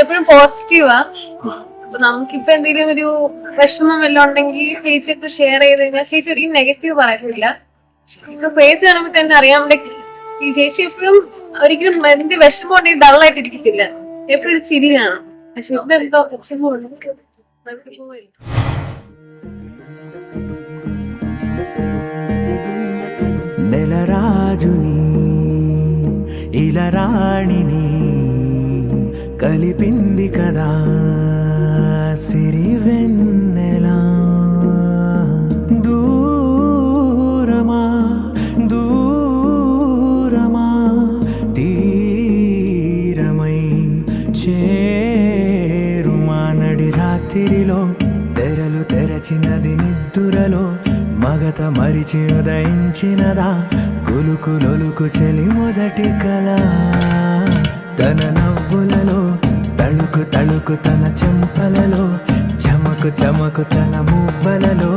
എപ്പോഴും പോസിറ്റീവാ. അപ്പൊ നമുക്കിപ്പോ എന്തെങ്കിലും ഒരു വിഷമം വല്ലതും ഉണ്ടെങ്കിൽ ചേച്ചിയൊക്കെ ഷെയർ ചെയ്ത് കഴിഞ്ഞാൽ ചേച്ചി ഒരിക്കലും നെഗറ്റീവ് പറയത്തില്ല. ഫേസ് കാണുമ്പോൾ തന്നെ അറിയാൻ ഈ ചേച്ചി എപ്പോഴും ഒരിക്കലും എന്ത് വിഷമം ഉണ്ടെങ്കിൽ ഡള്ളായിട്ട് ഇരിക്കത്തില്ല, എപ്പോഴും ചിരി കാണും. പക്ഷെ ഇതെന്തോ నెలరాజుని ఇలరాణిని కలిపింది కదా సిరివెన్నెలా. దూరమా దూరమా తీరమై చేరుమా నడి రాత్రిలో తెరలు తెరచినది నిద్దురలో మగత మరిచి ఉదయించినదా కులుకులొలుకు చెలి మొదటి కళ. తన నవ్వులలో తళుకు తళుకు తన చెంపలలో చమకు చమకు తన మువ్వలలో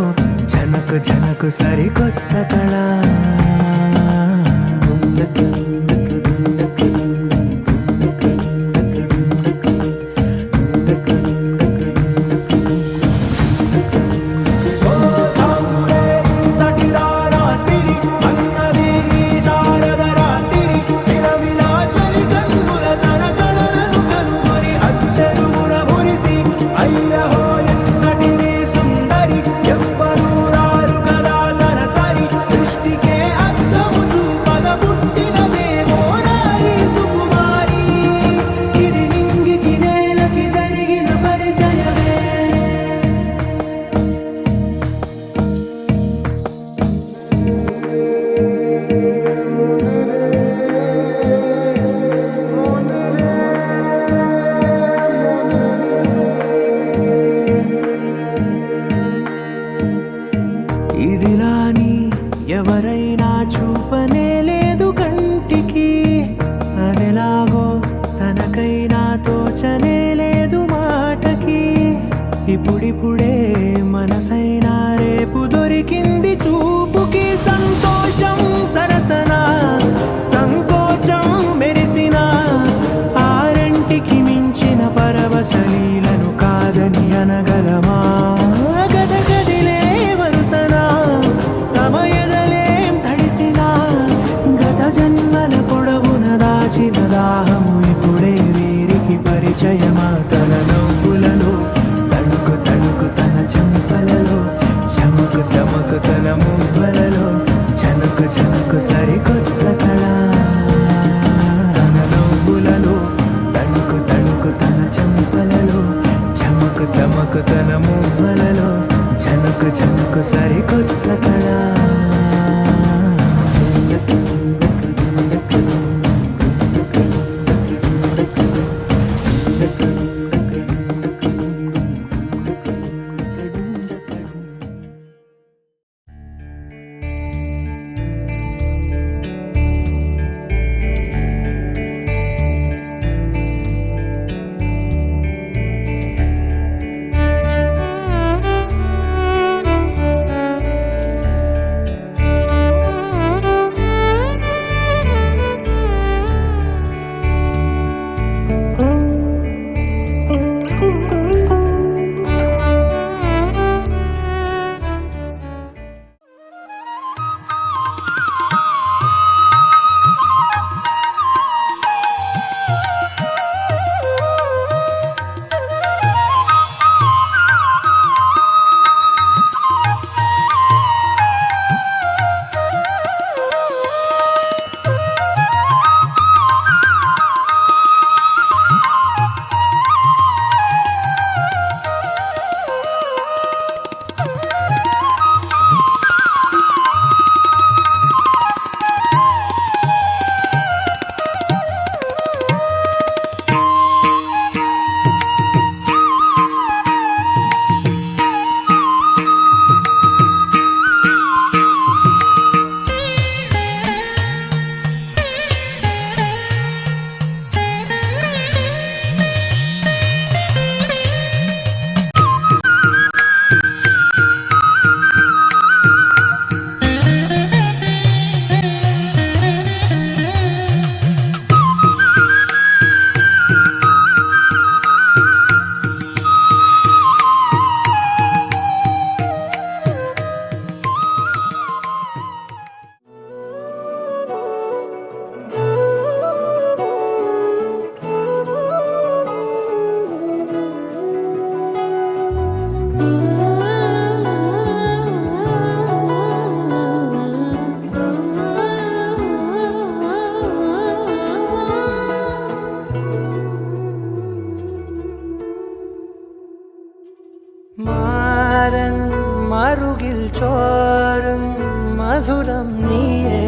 జనకు జనకు సరికొత్త కళ. ఇదిలాని ఎవరైనా చూపనే లేదు కంటికి, అదెలాగో తనకైనా తోచనే లేదు మాటకి. ఇప్పుడిప్పుడే మనసైనా రేపు దొరికింది చూపుకి. సంతోషం సరసన సంకోచం మెరిసిన ఆరంటికి మించిన పరవశలీలను కాదని అనగలమా. దాహము ఇప్పుడే వీరికి పరిచయమా. తన నవ్వులలో తణుకు తణుకు తన చెంపలలో చమకు చమకు తన మువ్వలలో జనకు జనకు సరికొత్త కళ. తన నవ్వులలో తణుకు తణుకు తన చెంపలలో చమకు చమకు తన మువ్వలలో జనకు జనకు సరికొత్త కళ. നാക്കിൽ ചോരും മധുരം നീയേ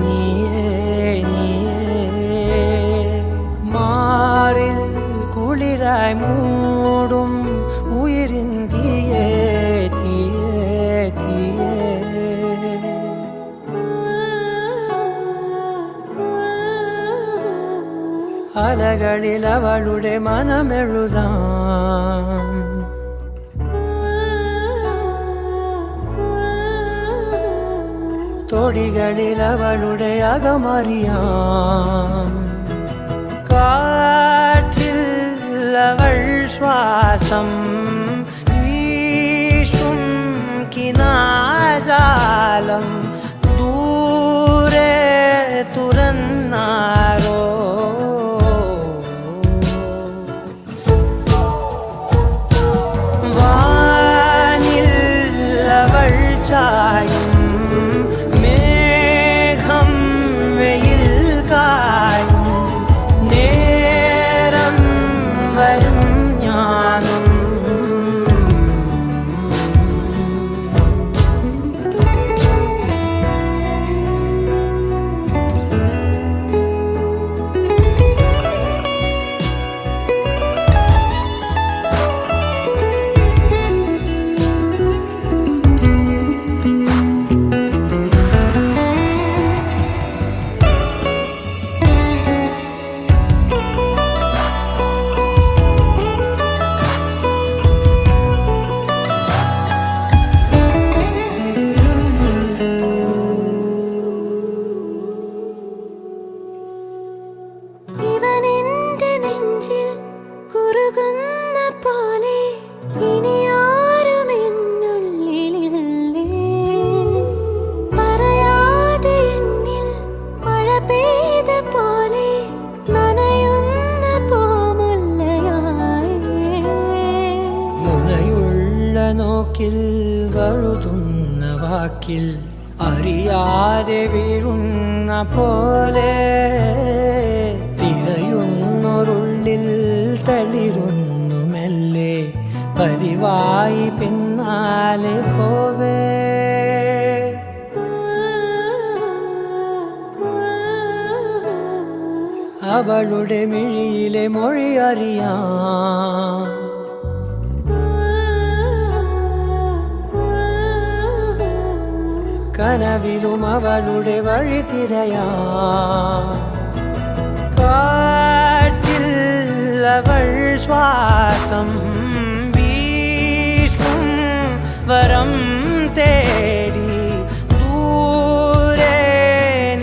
നീയേ നീയേ മാറിൽ കുളിരായി മൂടും ഉയിരിൻ തീയേ തീയേ തീയേ അലകളിൽ അവളുടെ മനമെഴുതാം തൊടികളിൽ അവളുടെ അകമറിയാം കാറ്റിൽ അവൾ ശ്വാസം വീശും കിനാജാലം ദൂരെ തുറന്നാരോ വാനിൽ അവൾ ചായും മേഘം വെയിൽ കായും നേരം വരും ഞാനും നോക്കിൽ വഴുതുന്ന വാക്കിൽ അറിയാതെ വീഴുന്ന പോലെ തിരയുന്നൊരുള്ളിൽ തളിരുന്നു മെല്ലെ പതിവായി പിന്നാലെ പോവേ അവളുടെ മിഴിയിലെ മൊഴി അറിയാം കനവിലും അവളുടെ വഴി തിരയാം കാറ്റിൽ അവൾ ശ്വാസം വീശും വരം തേടി ദൂരെ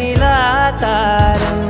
നിലാതാരം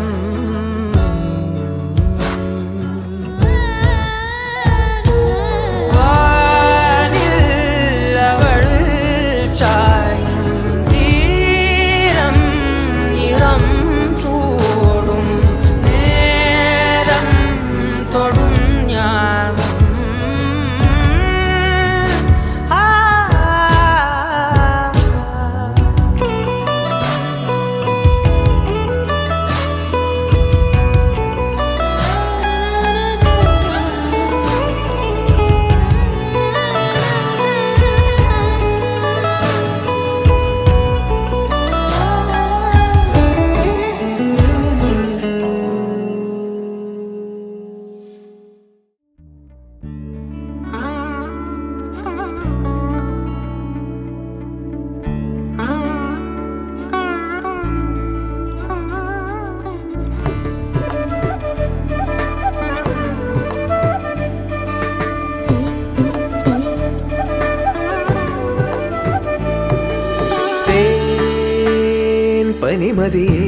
പനിമതിയേ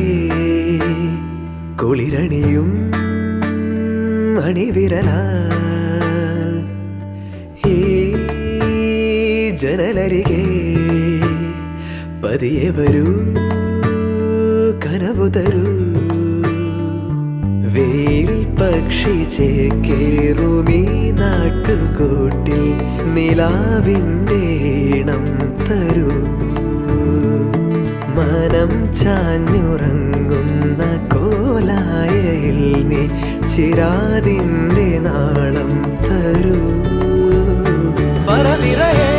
കുളിരണിയും അണിവിരലാൽ ഈ ജനലരികെ പതിയെ വരൂ കനവു തരൂ വെയിൽ പക്ഷി ചേക്കേറുമീ നാട്ടുകൂട്ടിൽ നിലാവിൻ്റെ ഈണം തരൂ മനം ചാഞ്ഞുറങ്ങുന്ന കോലായയിൽ നീ ചിരാതിൻ്റെ നാളം തരൂ പറനിറയേ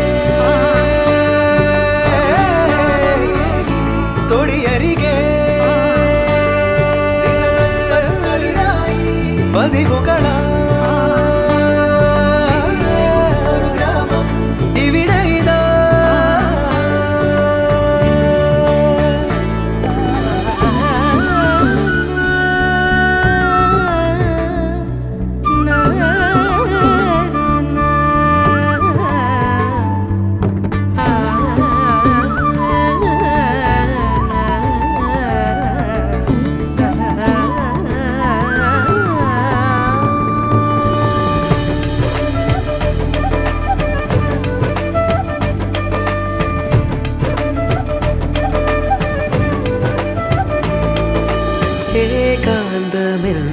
കാലമെൻ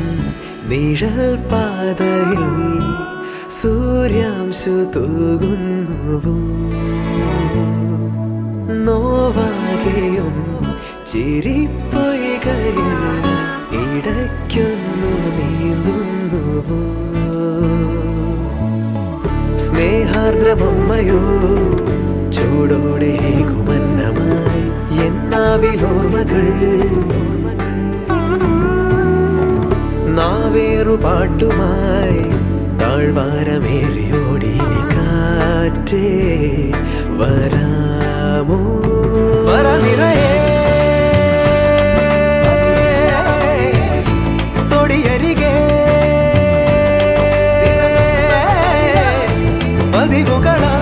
നിഴൽ പാതയിൽ സൂര്യാംശു തൂകുന്നുവോ നോവാകെയും ചിരിപ്പൊയ്കയിൽ ഇടയ്ക്കൊന്നു നീന്തുന്നുവോ സ്നേഹാർദ്രമമ്മയോ ചൂടോടെ കുമന്നമായി എന്നാവിലോർമ്മകൾ നാവേറു പാട്ടുമായി താഴ്വാരമേറിയോടി കാറ്റേ വരാമോ വര നിറയെ തൊടിയരികെ പതിവുകളാ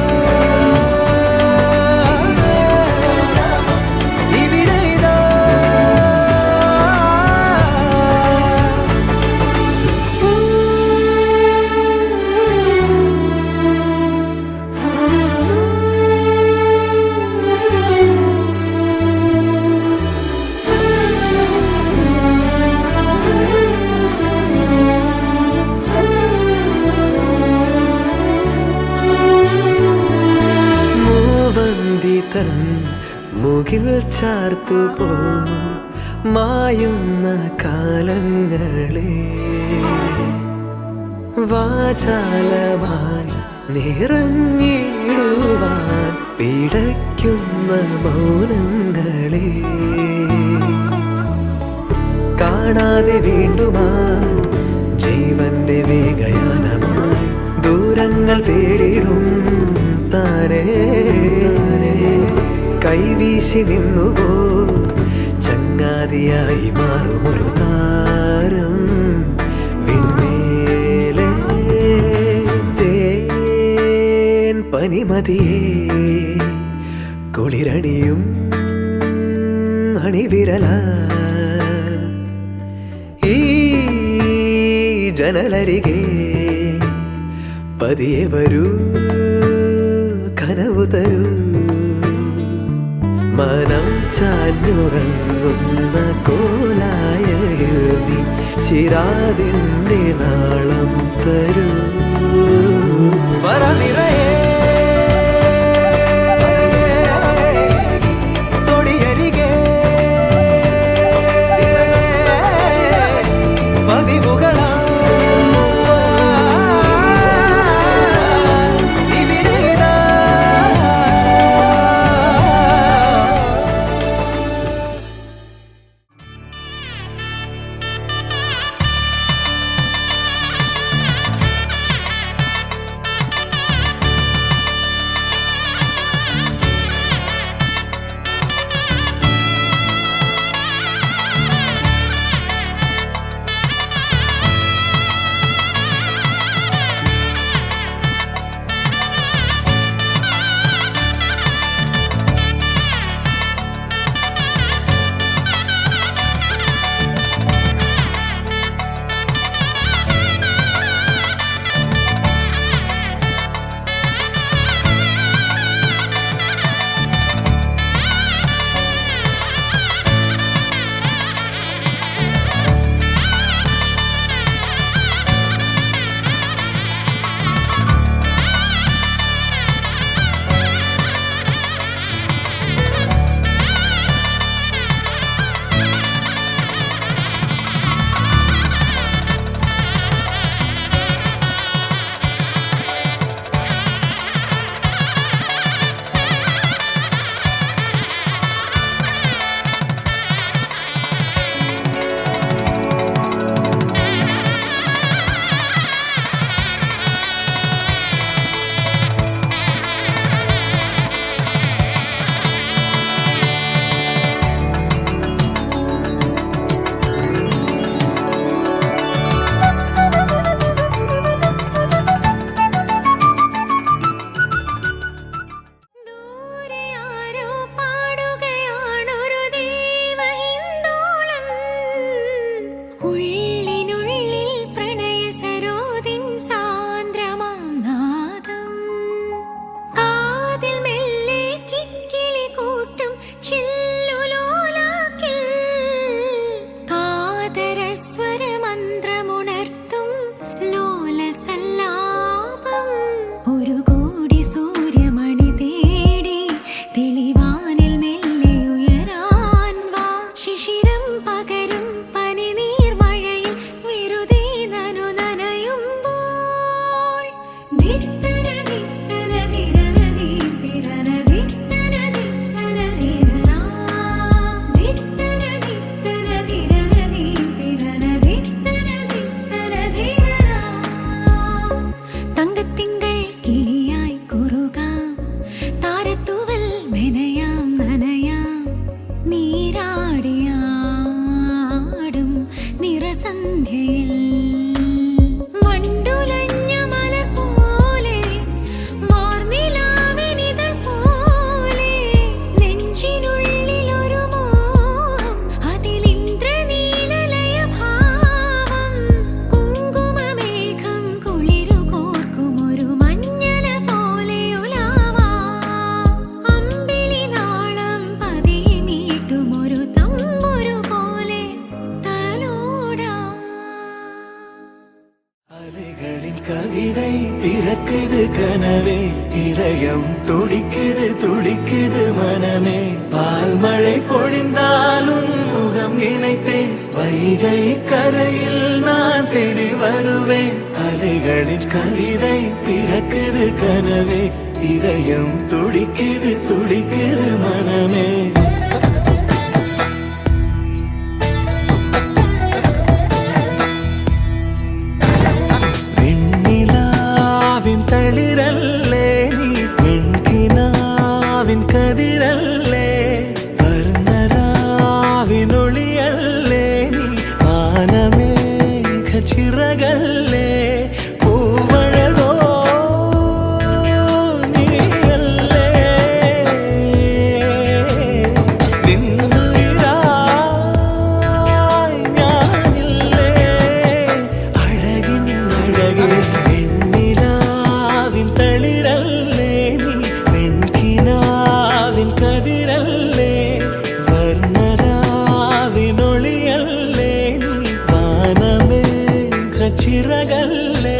മുകിൽ ചാർത്തുപോ മായുന്ന കാലങ്ങളെ വാചാലമായി നിറഞ്ഞിടുവാൻ പിടയ്ക്കുന്ന മൗനങ്ങളെ കാണാതെ വീണ്ടുമാ ജീവന്റെ വേഗയാനമായി ദൂരങ്ങൾ തേടിടും താരേ കൈവീശി നിന്നുപോ ചങ്ങാതിയായി മാറുമൊരു താരം വിണ്മേലെ തേൻ പനിമതിയേ കുളിരണിയും അണിവിരല ഈ ജനലരികെ പതിയെ വരൂ കനവു തരൂ മനം ചാഞ്ഞുറങ്ങുന്ന കോലായയിൽ നീ ചിരാതിൻ്റെ നാളം തരൂ വര നിറയെ തൊടിയരികെ പതിവുകളാ நினைத்தேன் வைகை கரையில் நான் தேடி வருவேன் அலைகளின் கவிதை பிறக்குது கனவே இதயம் துடிக்குது துடிக்குது மனமே வெண்ணிலாவின் தளிரல்லே நீ வெண்கினாவின் கதிரல்லே வர்ணராவின் ஒளியல்லே நீ ஆனமேக சிறகல்லே பூவழகோ நீயல்லே നിന്നുയിരായി ഞാനില്ലേ അഴകിൻ അഴകേ വെണ്ണിലാവിൻ തളിരല്ലേ നീ വെൺകിനാവിൻ കതിരല്ലേ വർണ്ണരാവിനൊളിയല്ലേ നീ വാനമേഘ ചിറകല്ലേ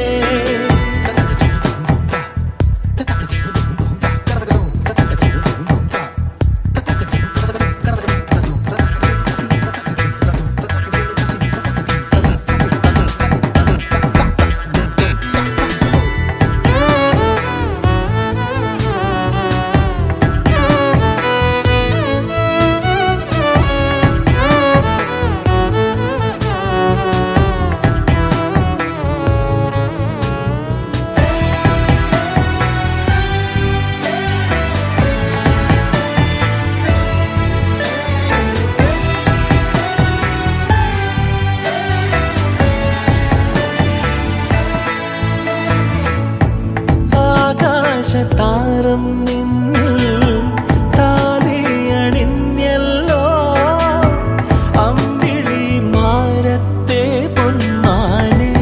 ആകാശതാരം നിന്നിൽ താലിയണിഞ്ഞല്ലോ അമ്പിളി മാരത്തെ പൊന്മാനെ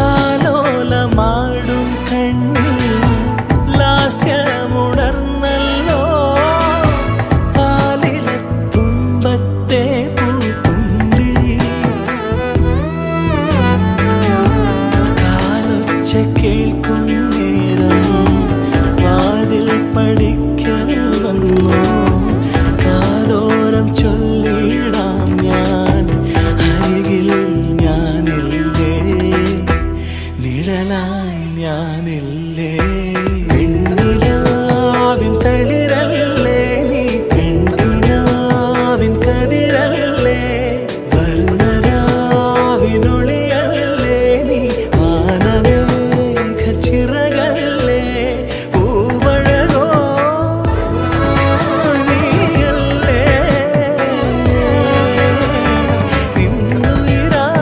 ആലോലമാടും കണ്ണിൽ ലാസ്യമുണർന്നല്ലോ പാലിലത്തുമ്പത്തെ പൂത്തുമ്പി കേൾക്കും നേരം വാതിൽ പഠിക്കാൻ വന്നു കാതോരം ചൊല്ലിടാം ഞാൻ അരികിൽ ഞാനില്ലേ നിഴലായി ഞാനില്ലേ വെണ്ണിലാവിൻ തളിരല്ലേ നീ വെൺകിനാവിൻ കതിരല്ലേ വർണ്ണരാവിനൊളിയല്ലേ നീ വാനമേഘ ചിറകല്ലേ പൂവഴകോ നീയല്ലേ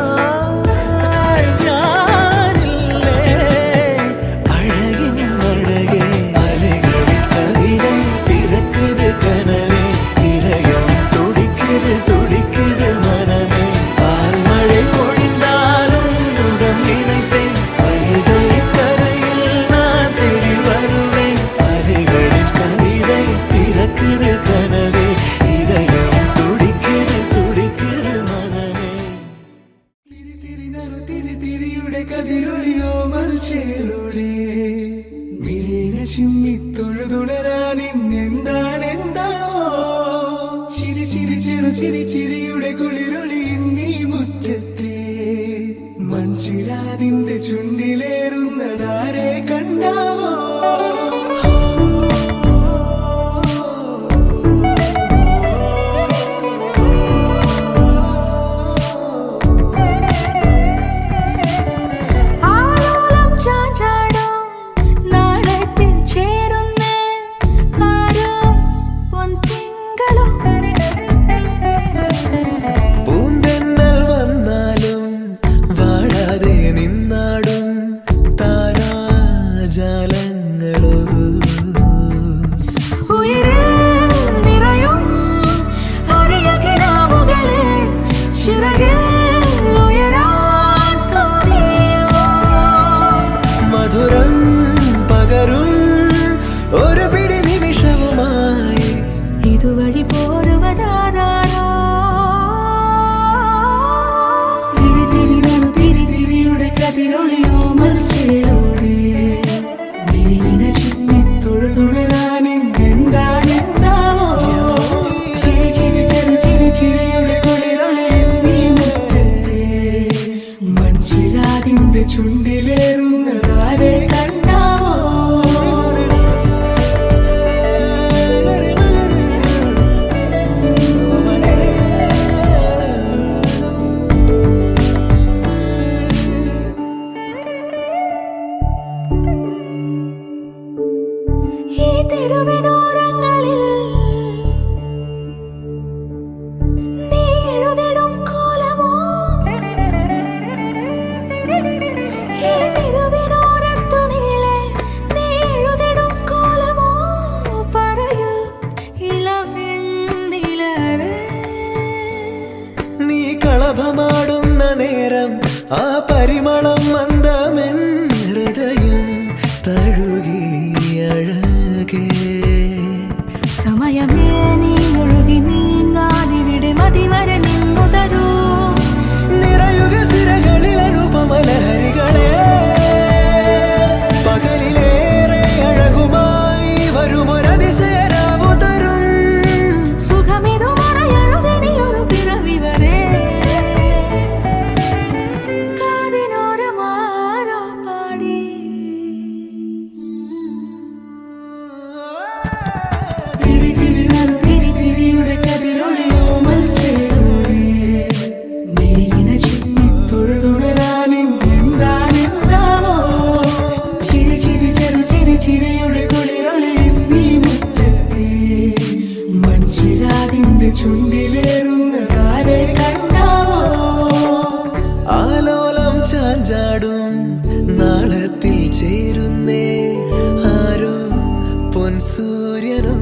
നിന്നുയിരായി ഞാനില്ലേ അഴകിൻ അഴകേ അലകളിൽ കവിതൈ പിറക്കുത് കനവേ ഇരയം തുടിക്കുത് തുടിക്കുത് മനമേ പാൽമഴை பொழிந்தாலும் முகம் நினைத்தேன் வைகை கரையில் நான் தேடி வருவேன் அலைகளின் கவிதை பிறக்குது கனவே இதயம் துடிக்குது തുടിക്കുது മനമേ തിരിയുടെ കതിരൊളിയോ മൽച്ചേലൂടെ മിഴിനെ ചിമ്മിത്തൊഴുതുണരാൻ ഇന്നെന്താണെന്താവോ ചിരി ചിരി ചെറു ചിരി ചിരിയുടെ കുളിരൊളി നീ മുറ്റത്തെ മൺചിരാതിന്റെ ചുണ്ടിലേറുന്നതാരെ കണ്ടാവോ ആലോലം ചാഞ്ചാടോ നാളത്തിൽ ചേരുന്നേ ആരോ പൊൻതിങ്കളോ പൂന്തെന്നൽ വന്നാലും വാഴാതെ നിന്നാടും താരാ തെരുവിനോരങ്ങളിൽ നീ എഴുതിടും കോലമോ ഈ തെരുവിനോരത്തു നീളെ നീ എഴുതിടും കോലമോ പറയൂ ഇളവെണ്ണിലവേ നീ കളഭമാടുന്ന നേരം ആ പരിമളം മന്ദമെൻ ഹൃദയം തഴുകി അഴകേ സമയമേ നീ ഒഴുകി നീങ്ങാതിവിടെ മതിവരെ നിന്നു തരൂ നിറയുക സിരകളിൽ അനുപമലഹരികളെ പകലിലേറെ അഴകുമായി വരുമൊരതിശയരാവു തരും സുഖമിതു മറയരുതെനിയൊരു പിറവി വരെ കാതിനോരമാരോ പാടി തിരി തിരി നറു തിരി തിരിയുടെ കതിരൊളിയോ മൽച്ചേരൂടെ മിഴിയിണ ചിമ്മി തൊഴുതുണരാനെന്താണെന്താവോ ചിരി ചിരി ചെറു ചിരി ചിരിയുടെ കുളിരൊളി നീ മുറ്റത്തെ മൺചിരാതിന്റെ ചുണ്ടിലേറുന്നതാരെ കണ്ടാവോ ആലോലം ചാഞ്ചാടും നാളത്തിൽ ചേരുന്നേ ആരോ പൊൻസൂര്യനും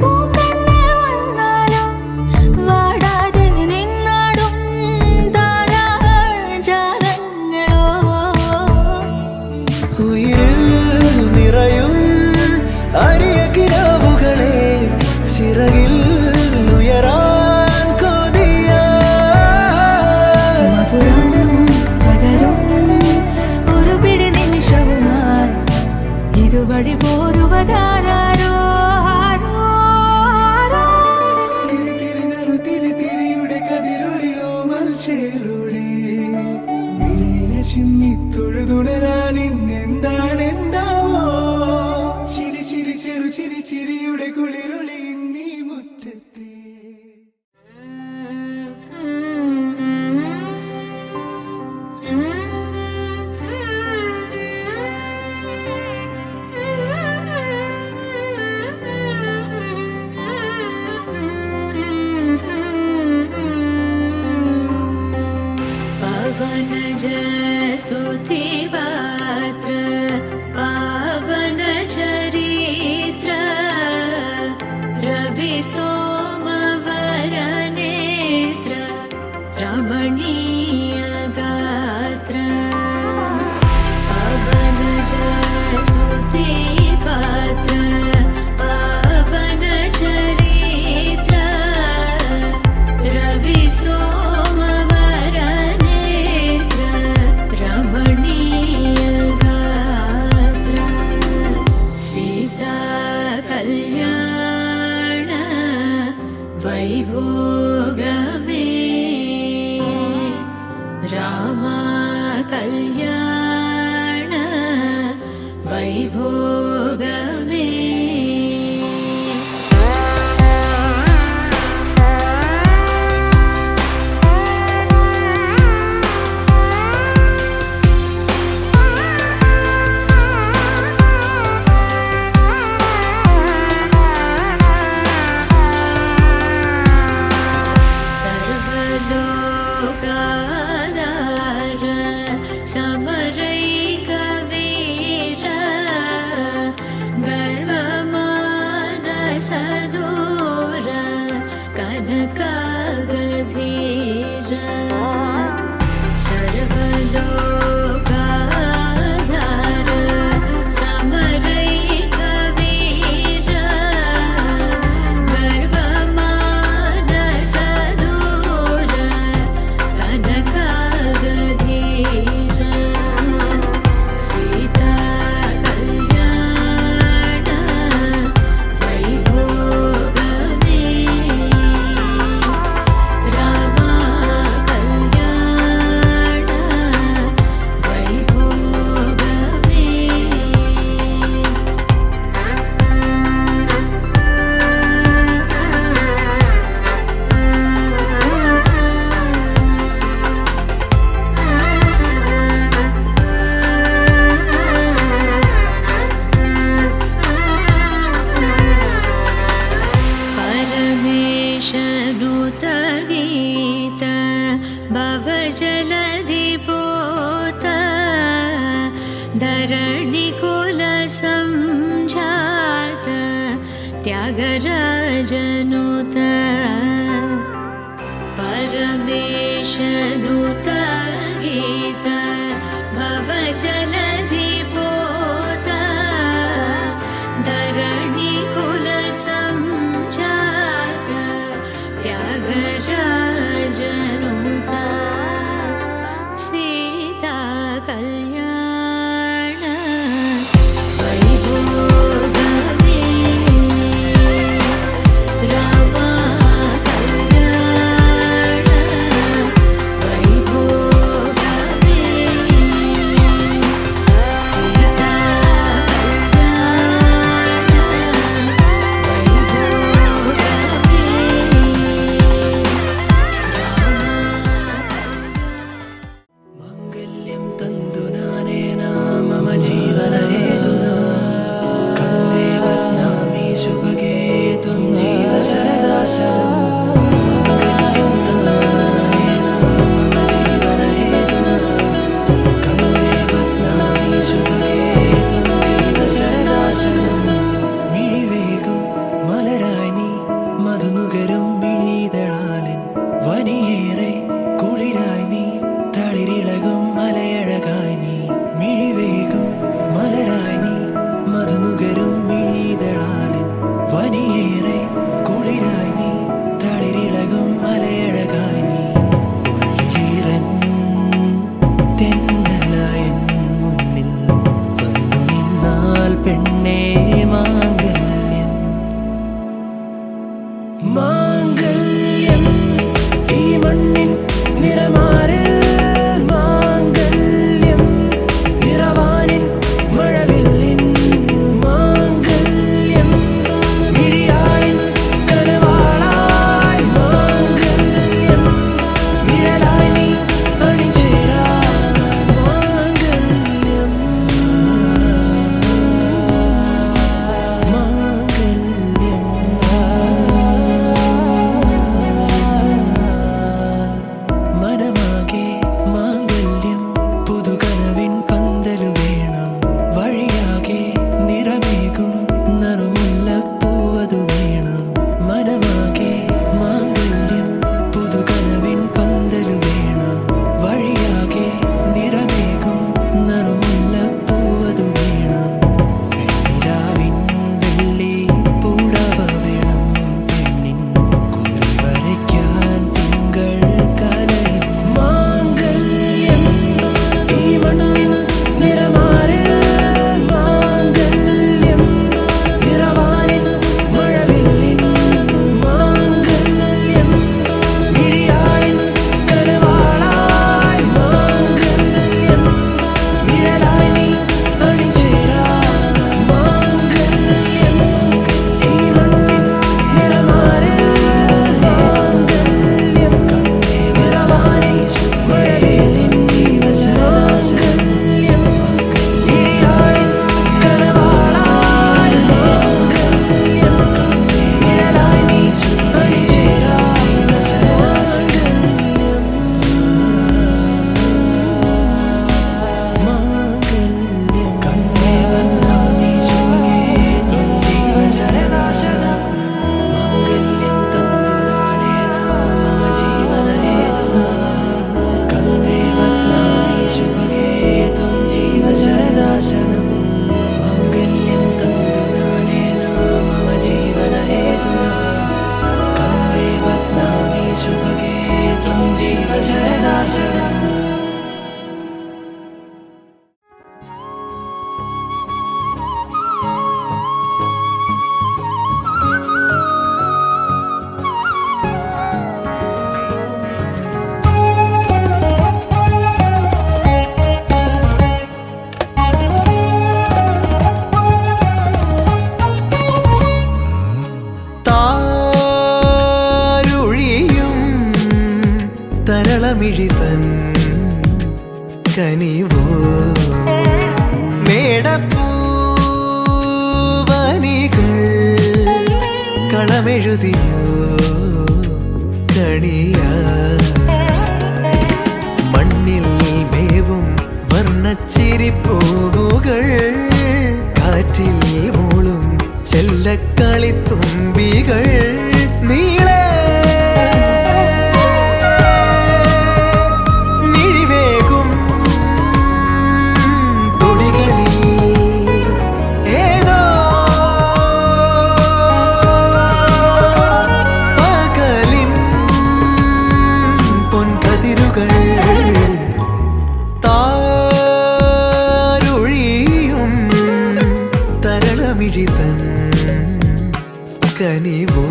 പൂന്തന്നെ വന്നാലും വാടാതെ നിന്നാടും താരാജാലങ്ങളോ ഉയിരിൽ നിറയും അരിയ കിനാവുകളെ ചിറകിൽ ഉയരാൻ കൊതിയാ മധുരം പകരും ഒരു പിടി നിമിഷവുമായി ഇതുവഴി പോരുവതാരോ ആരോ ആരോ തിരി തിരി നറു തിരി തിരിയുടെ കതിരൊളിയോ മൽച്ചേലൂടെ വിളീന ചിമ്മി തൊഴുതുണരാൻ ഇന്നെന്താണെന്താവോ ചിരി ചിരി ചെറു ചിരി ചിരിയുടെ കുളിരൊളി നീ മുറ്റത്തെ पवन स्तुति पात्र पावन चरित्र रवि सोमवर नेत्र रमणीय गात्र पवन स्तुति पात्र पावन चरित्र रवि सोमवर नेत्र रमणीय गात्र सीता कल्याण वैभोगमे रामा कल्याण वैभोगमे सर्वलोकाधार समरैकवीर गर्वमानसदूर कनकागधीर सर्वलोकाधार समरैकवीर गर्वमानसदूर कनकागधीर सीता कल्याण वैभोगमे संजात त्यागराजनुत परमेशनुत गीत भवजलधिपोत धरणि कुल संजात त्यागराजनुत सीता कल्याण वैभोगमे रामा कल्याण वैभोगमे सीता माङ्गल्यं तन्तुनानेन मम जीवनहेतुना कन्दे बध्नामि सुभगे त्वं जीव सदा शतम् माङ्गल्यं तन्तुनानेन मम जीवनहेतुना कन्दे बध्नामि सुभगे त्वं जीव सदा शतम् मिഴിവേകും മലരായി നീ മധുനുകരും മിഴിതളാലിൻ വനിയേറെ കുളിരായി നീ തളിരിളകും മലയഴകായി നീ മിഴിവേകും മലരായി നീ മധുനുകരും മിഴിതളാലിൻ വനിയേറെ കുളിരായി നീ തളിരിളകും മലയഴകായി നീ ഉള്ളിലീറൻ തെന്നലായൻ മുന്നിൽ വന്നു നിന്നാൽ പെണ്ണേ മാംഗല്യം മാംഗല്യം ഈ മണ്ണിൻ നിറമാറിൽ മാംഗല്യം നിറവാനിൻ മഴവില്ലിൻ മാംഗല്യം മിഴിയാളിൻ കനവാളായി മാംഗല്യം നിഴലായി നീ അണിചേരാൻ മാംഗല്യം മനമാകെ മാംഗല്യം പുതുകനവിൻ പന്തലു വേണം വഴിയാകെ നിറമേകും നറുമുല്ലപ്പൂവതു വേണം മനമാകെ മാംഗല്യം പുതുകനവിൻ പന്തലു വേണം വഴിയാകെ നിറമേകും നറുമുല്ലപ്പൂവതു വേണം വെണ്ണിലാവിൻ വെള്ളി പൂടവ വേണം പെണ്ണിൻ കുറി വരയ്ക്കാൻ തിങ്കൾ കലയും മാംഗല്യം ഈ മണ്ണിൻ നിറമാറിൽ മാംഗല്യം നിറവാനിൻ മഴവില്ലിൻ മാംഗല്യം മിഴിയാളിൻ കനവാളായി മാംഗല്യം നിഴലായി നീ അണിചേരാൻ മാംഗല്യം ഈ മണ്ണിൻ നിറമാറിൽ മാംഗല്യം കണ്ടേ നിറവാനി മഴവില്ലിൻ ജീവസരാശരം മിഴിയാളിൻ കനവാളായി മാംഗല്യം കണ്ടേ നിഴലായി നീ അണിചേരാൻ ജീവസരാശരം മാംഗല്യം കണ്ടേ ബധ്നാമി സുഭഗേ ത്വം ജീവ സരദാ ശതം മാംഗല്യം തന്തുനാനേന മമ ജീവനഹേതുനാ കन्दे बध्नामि सुभगे त्वं जीव सदा शतम् माङ्गल्यं तन्तुनानेन मम जीवनहेतुना कन्दे बध्नामि सुभगे त्वं जीव सदा शतम् താരുഴിയും തരളമിഴിതൻ കനിവോ മേടപ്പൂവനികൾ കളമെഴുതിയോ കണിയാ മണ്ണിൽ മേവും വർണ്ണച്ചിരിപ്പൂവുകൾ കാറ്റ് തരളമിഴിതൻ കനിവോ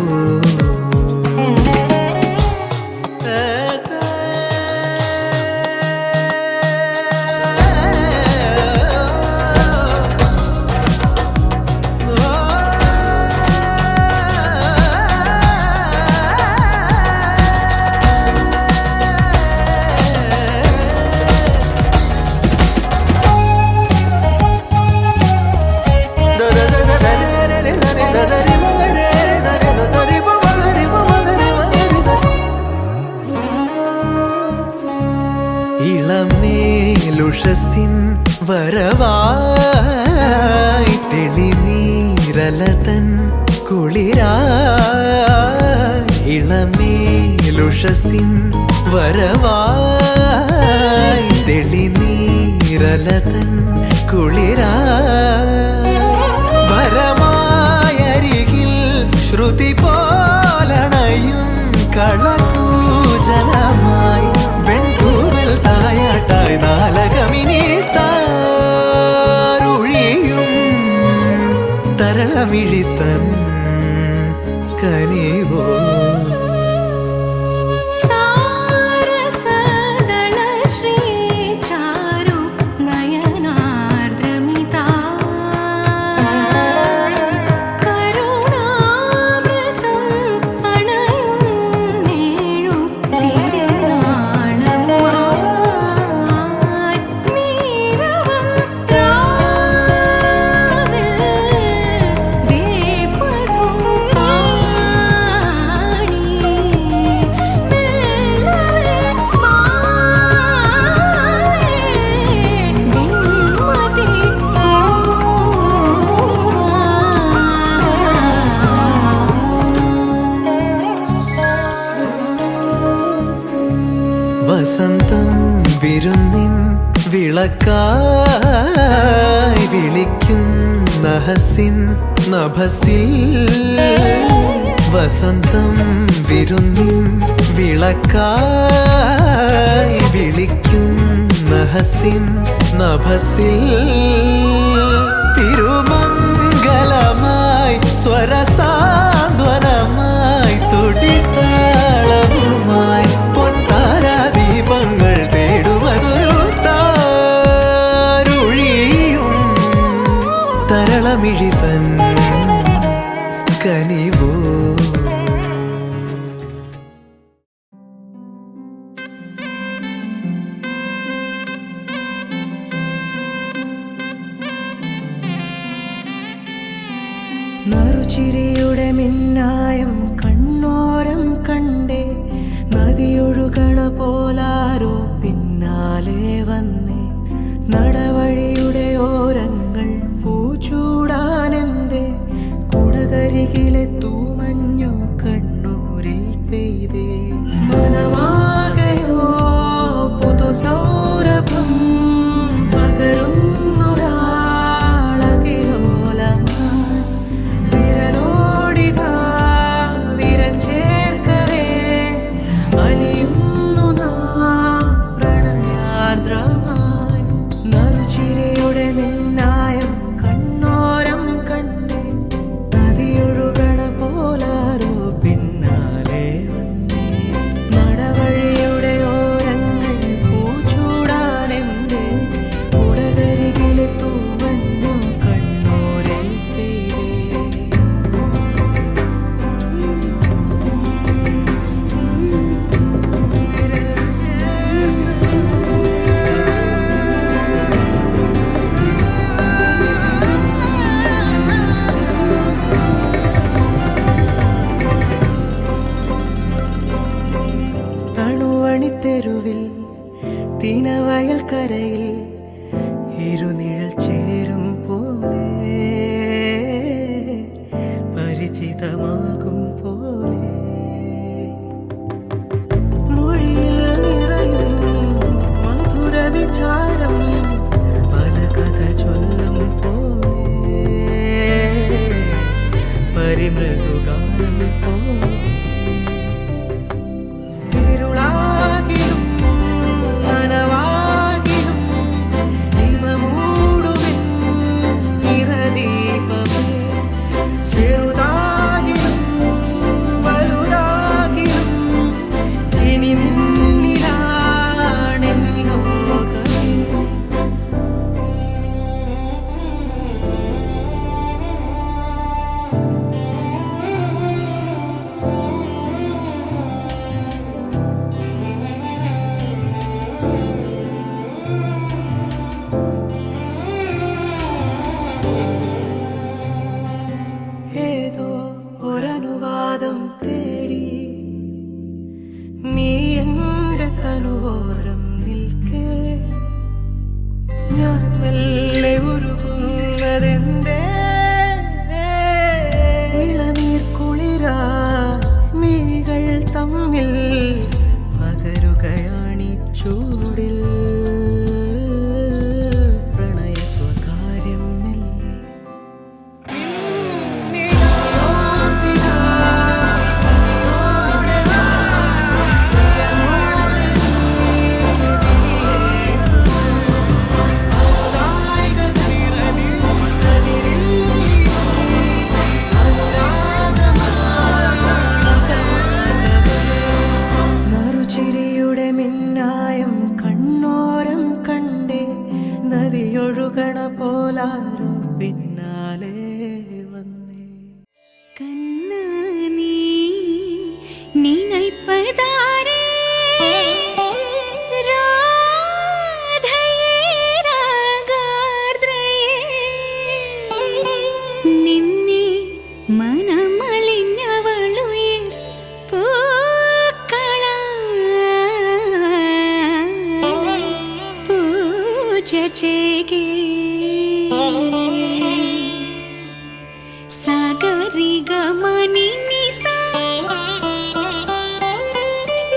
ഇളമേലുഷസിൻ വരവായി തെളിനീരലതൻ കുളിരായി ഇളമേലുഷസിൻ വരവായി തെളിനീരലതൻ കുളിരായി വരമായരികിൽ ശ്രുതി പോലണയും കളകൂജനമായി വെൺകൂവൽ തായാട്ടായി നാലകമിനി താരുഴിയും തരളമിഴിത്തൻ കനിവോ വസന്തം വിരുന്നിൻ വിളക്കായി വിളിക്കുന്ന ഹസിൻ നഭസിൽ വസന്തം വിരുന്നിൻ വിളക്കായി വിളിക്കുന്ന ഹസിൻ നഭസിൽ തിരുമംഗലമായി സ്വരസാന്ത്വനമായി തുടിത്താളവുമായി പൊൻതാരാദീപങ്ങൾ തേടുവതൊരു താരുഴിയും തരളമിഴിതൻ കനിവോ നറുചിരിയുടെ മിന്നായം കണ്ണോരം കണ്ടേ നദിയൊഴുകണ പോലാരോ പിന്നാലെ വന്നേ നടവഴിയുടെ ഓരങ്ങൾ പൂച്ചൂടാനെന്തേ കുടകരികിലെ തൂമഞ്ഞു കണ്ണൂരിൽ പെയ്തേ മനമാകയോ പുതുസൗരഭം പകരുന്നൊരാളതിരോലമായി വിരലോടിതാ വിരൽ ചേർക്കവേ അലിയുന്നു നാം പ്രണയാർദ്രമായി നറുചിരിയുടെ മിന്നായം കണ്ണോരം കണ്ടേ നദിയൊഴുകണ പോലാരോ പിന്നാലെ വന്നേ നടവഴിയുടെ ഓരങ്ങൾ പൂച്ചൂടാനെന്തേ കുടകരികിലെ തൂമഞ്ഞു കണ്ണൂരിൽ പെയ്തേ തണുവണിത്തെരുവിൽ തിനവയൽക്കരയിൽ ഇരുനിഴൽ ചേരും പോലെ പരിചിതമാകും പോലെ മൊഴിയിൽ നിറയും മധുര വിചാരം പല കഥ ചൊല്ലും പോലെ പരിമൃദുഗാനം പോലെ ഇരുളാകിലും നനവാകിലും ഹിമമൂടുമെൻ നിറദീപമേ പിന്നാലെ വന്നേ. கண்ணானே நினைப்பதாரே ராதையே ராகார்த்ரயே നിന്നെ മനമലിഞ്ഞവളുയിർ പൂക്കള പൂജ ചെയ്യേ സാഗരി ഗമനി നിസാ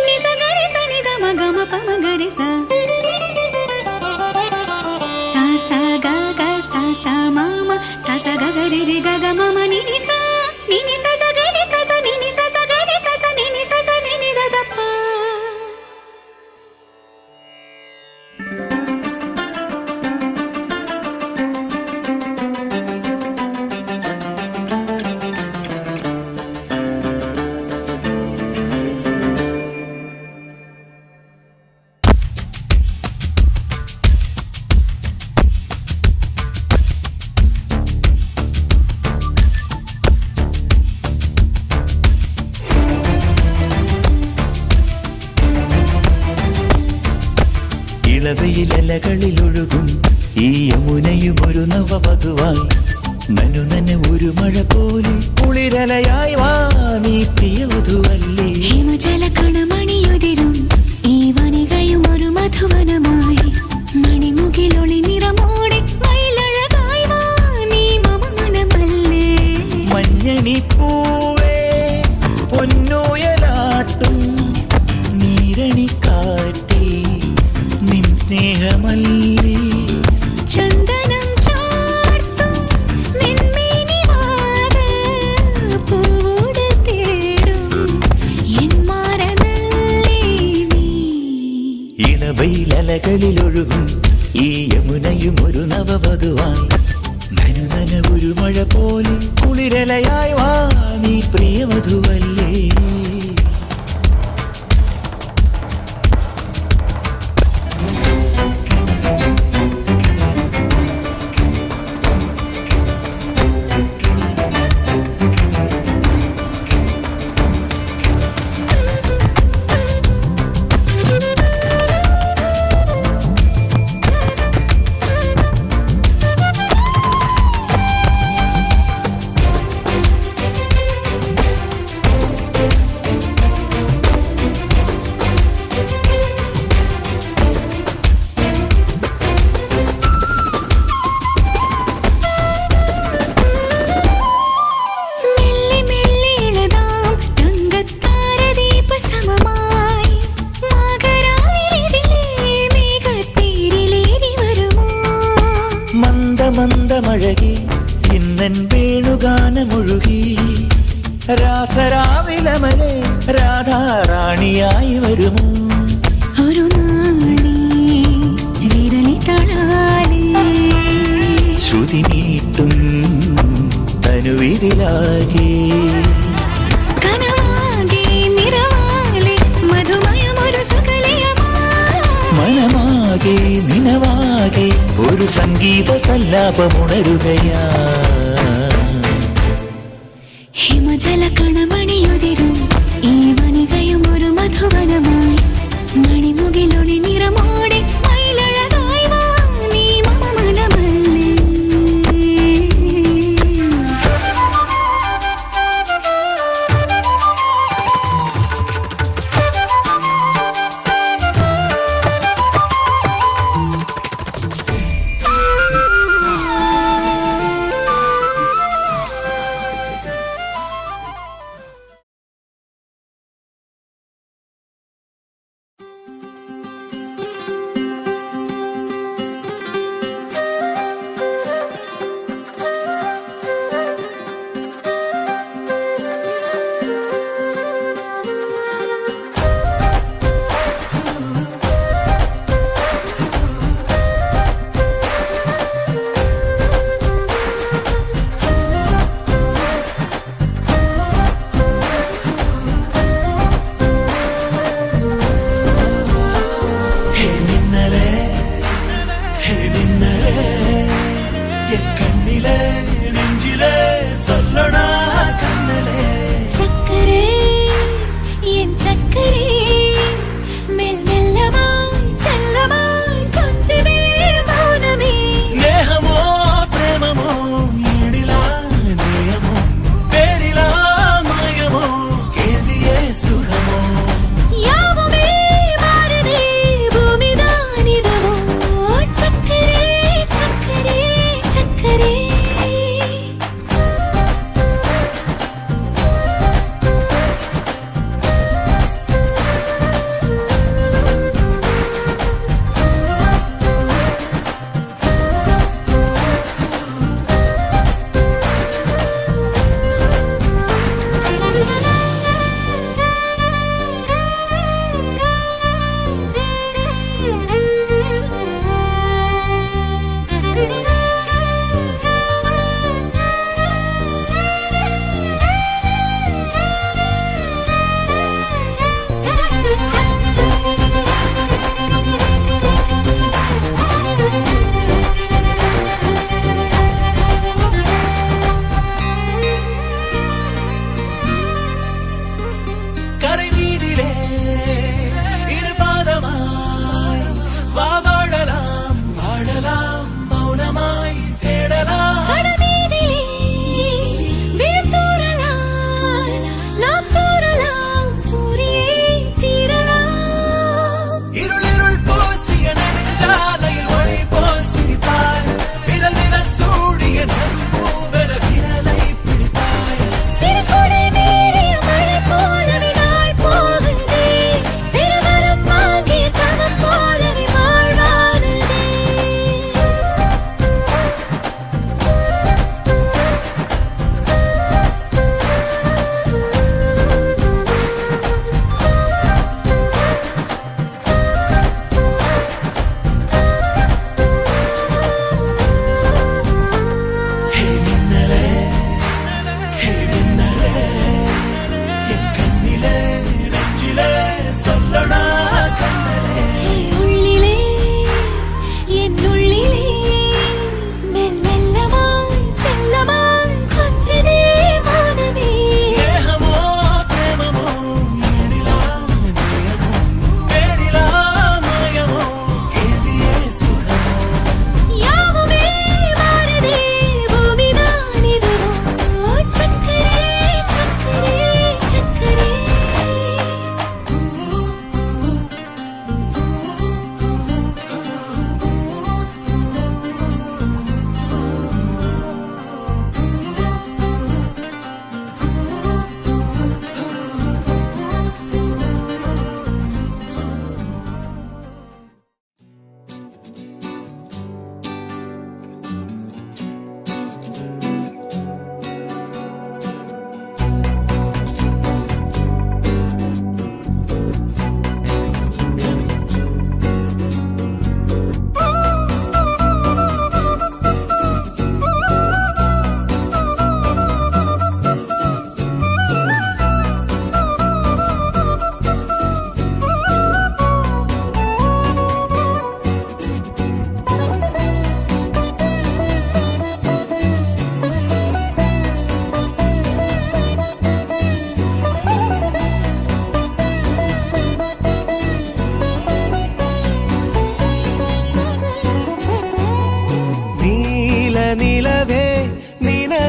നിസ ഗരി സ നി ഗമ ഗമ പമ ഗരി സ സ സ ഗ ഗ സ സ മ മ സ സ ഗ ഗ രി രി ഗ ഗ മ മ നി നി സ സ ഗ രി സ സ നി നി സ സ ഗ രി സ സ നി നി സ സ നി നി ദ ദ പ. ഇളവയിലകളിലൊഴുകും ഈ യമുനയും ഒരു നവവധുവായി നനുനന ഒരു മഴ പോലെ കുളിരലയായി വാ നീ പ്രിയവധുവല്ലേ. ഹിമജല കണമണിയുതിരും ഈ വനികയും ഒരു മധുവനമായി മണിമുകിലൊളി നിറമോടെ മയിലഴകായി വാ നീ മമ മനമല്ലേ. മഞ്ഞണിപ്പൂവേ പൊന്നോയലാട്ടും നീരണിക്കാറ്റേ നിൻ സ്നേഹമല്ലേ. ചന്ദനം ചാർത്തും നിൻമേനി വാക പൂവോട് തേടും എൻ മാറനല്ലേ നീ. ഇളവയിലകളിലൊഴുകും ഈ യമുനയും ഒരു നവവധുവായി നനുനന ഒരു മഴ പോലെ കുളിരലയായി വാ നീ പ്രിയവധുവല്ലേ. മെല്ലെ മെല്ലെ ഇളതാം തങ്കത്താരദീപ സമമായി മകരാവിലിതിലേ മേഘത്തീരിലേറി വരുമോ. മന്ദമന്ദമഴകി ഇന്നൻ വേണുഗാനമൊഴുകി രാസരാവിലമനെ രാധാറാണിയായി വരുമോ. ഒരു നാളേ വിരലി തളാലേ ശ്രുതി നീട്ടും തനുവിതിലാകെ കനവാകെ നിറവാലെ മധുമയമൊരു സുകലയമാ. മനമാകെ നിനവാകെ ഒരു സംഗീത സല്ലാപമുണരുകയാ. ഹിമജല കണമണിയുതിരും ഈ വനികയും ഒരു മധുവനമായി മണിമുകിലൊളി നിറമോടെ മയിലഴകായി വാ നീ മമ മനമല്ലേ.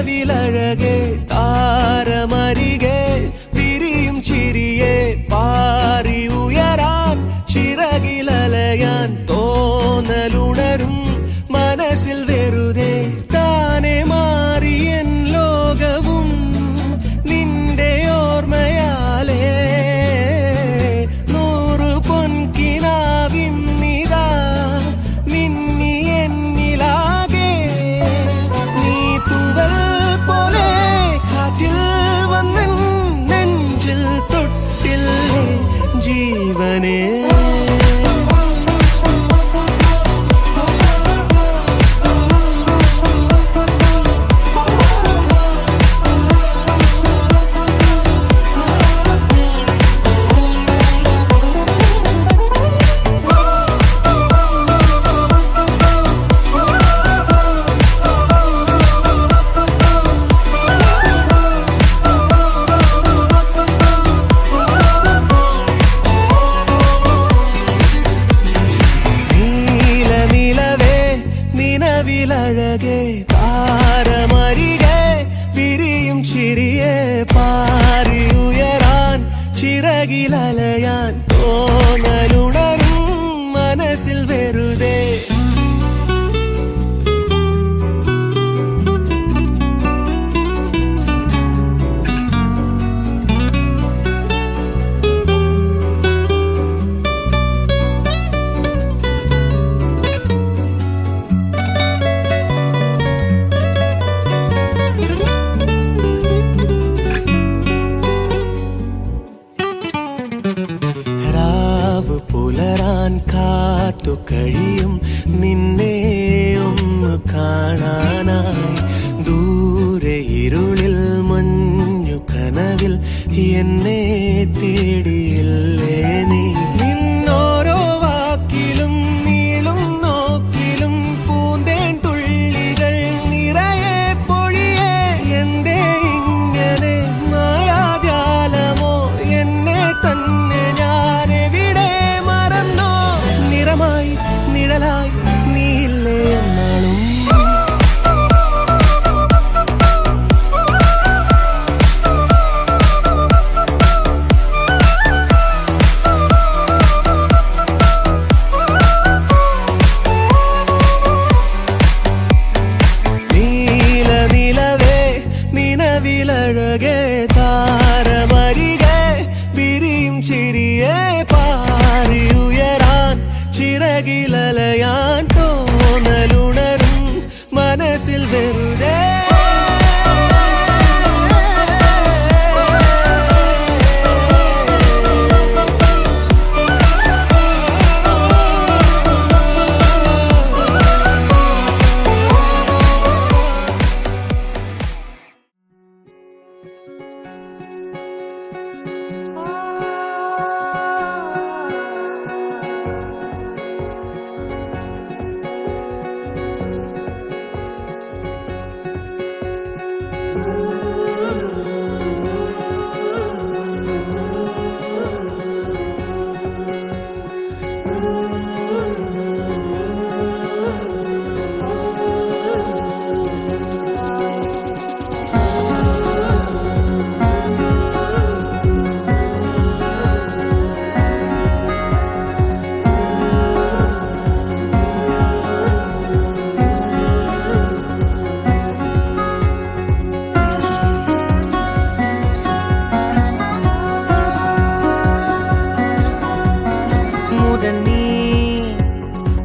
നിലവിലഴകെ താരമരികെ വിരിയും ചിരിയെ പാറി ഉയരാൻ ചിറകിലലയാൻ തോന്നലുണരും മനസ്സിൽ വെറുതെ താനെ മാറിയൻ ലോകവും നിന്റെ ഓർമ്മയാലേ നൂറു പൊൻകിനാവിന്നിതാ മിന്നി എന്നിലാകെ നീ തൂവൽ പോലെ കാറ്റിൽ വന്നൻ നെഞ്ചിൽ തൊട്ടില്ലേ ജീവനേ നിലവിലഴകെ താരമരികെ വിരിയും ചിരിയെ പാറി ഉയരാൻ ചിറകിലലയാൻ തോന്നലുണരും മനസ്സിൽ വെറുതെ രാവ് പുലരാൻ കാത്തു കഴിയും നിന്നെ ഒന്ന് കാണാനായി ദൂരെ ഇരുളിൽ മഞ്ഞു കനവിൽ എന്നെ തേടിയില്ലേ നീ നിന്നോരോ വാക്കിലും നീളും നോക്കിലും പൂന്തേൻ തുള്ളികൾ നിറയെ പൊഴിയേ എന്തേ ഇങ്ങനെ മായാജാലമോ എന്നെ തന്നെ ഞാനെവിടെ മറന്നോ നിറമായി നിഴലായി നീയില്ലേ എന്നാളും നിലവേ നിലവിലഴകെ താരമരികെ വിരിയും ചിരിയെ പാറി ഉയരാൻ ചിറകിലലയാൻ തോന്നലുണരും മനസ്സിൽ വെറുതെ